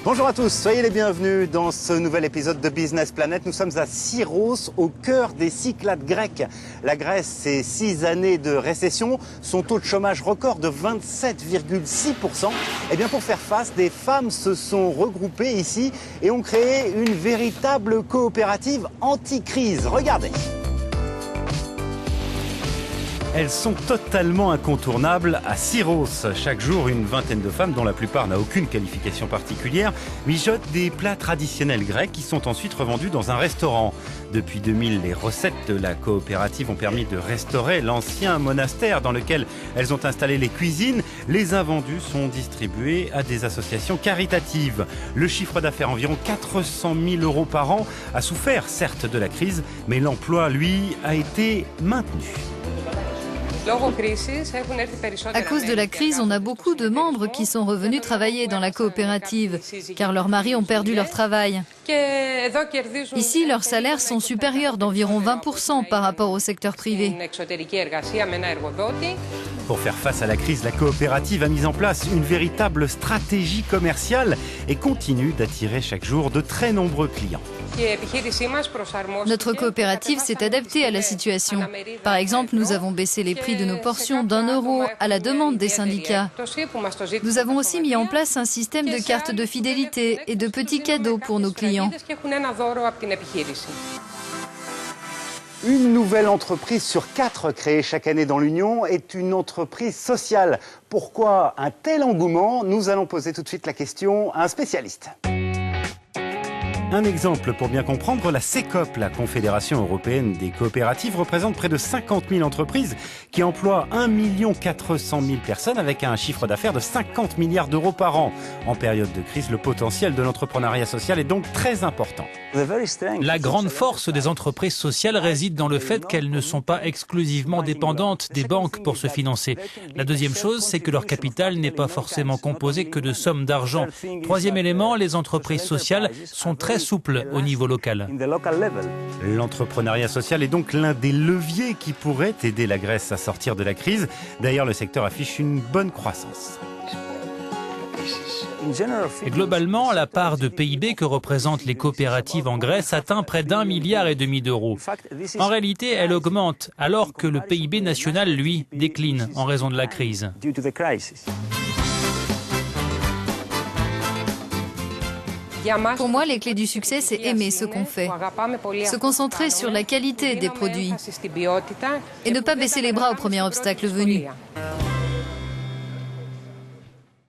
Bonjour à tous, soyez les bienvenus dans ce nouvel épisode de Business Planet. Nous sommes à Syros, au cœur des Cyclades grecques. La Grèce, c'est 6 années de récession, son taux de chômage record de 27,6%. Eh bien, pour faire face, des femmes se sont regroupées ici et ont créé une véritable coopérative anti-crise. Regardez. Elles sont totalement incontournables à Syros. Chaque jour, une vingtaine de femmes, dont la plupart n'a aucune qualification particulière, mijotent des plats traditionnels grecs qui sont ensuite revendus dans un restaurant. Depuis 2000, les recettes de la coopérative ont permis de restaurer l'ancien monastère dans lequel elles ont installé les cuisines. Les invendus sont distribués à des associations caritatives. Le chiffre d'affaires, environ 400 000 € par an, a souffert certes de la crise, mais l'emploi, lui, a été maintenu. À cause de la crise, on a beaucoup de membres qui sont revenus travailler dans la coopérative, car leurs maris ont perdu leur travail. Ici, leurs salaires sont supérieurs d'environ 20% par rapport au secteur privé. Pour faire face à la crise, la coopérative a mis en place une véritable stratégie commerciale et continue d'attirer chaque jour de très nombreux clients. Notre coopérative s'est adaptée à la situation. Par exemple, nous avons baissé les prix de nos portions d'1 € à la demande des syndicats. Nous avons aussi mis en place un système de cartes de fidélité et de petits cadeaux pour nos clients. Une nouvelle entreprise sur 4 créée chaque année dans l'Union est une entreprise sociale. Pourquoi un tel engouement? Nous allons poser tout de suite la question à un spécialiste. Un exemple pour bien comprendre, la CECOP, la Confédération européenne des coopératives, représente près de 50 000 entreprises qui emploient 1 400 000 personnes avec un chiffre d'affaires de 50 milliards d'euros par an. En période de crise, le potentiel de l'entrepreneuriat social est donc très important. La grande force des entreprises sociales réside dans le fait qu'elles ne sont pas exclusivement dépendantes des banques pour se financer. La deuxième chose, c'est que leur capital n'est pas forcément composé que de sommes d'argent. Troisième élément, les entreprises sociales sont très souples au niveau local. L'entrepreneuriat social est donc l'un des leviers qui pourrait aider la Grèce à sortir de la crise. D'ailleurs, le secteur affiche une bonne croissance. Et globalement, la part de PIB que représentent les coopératives en Grèce atteint près d'1,5 milliard d'euros. En réalité, elle augmente, alors que le PIB national, lui, décline en raison de la crise. Pour moi, les clés du succès, c'est aimer ce qu'on fait, se concentrer sur la qualité des produits et ne pas baisser les bras au premier obstacle venu.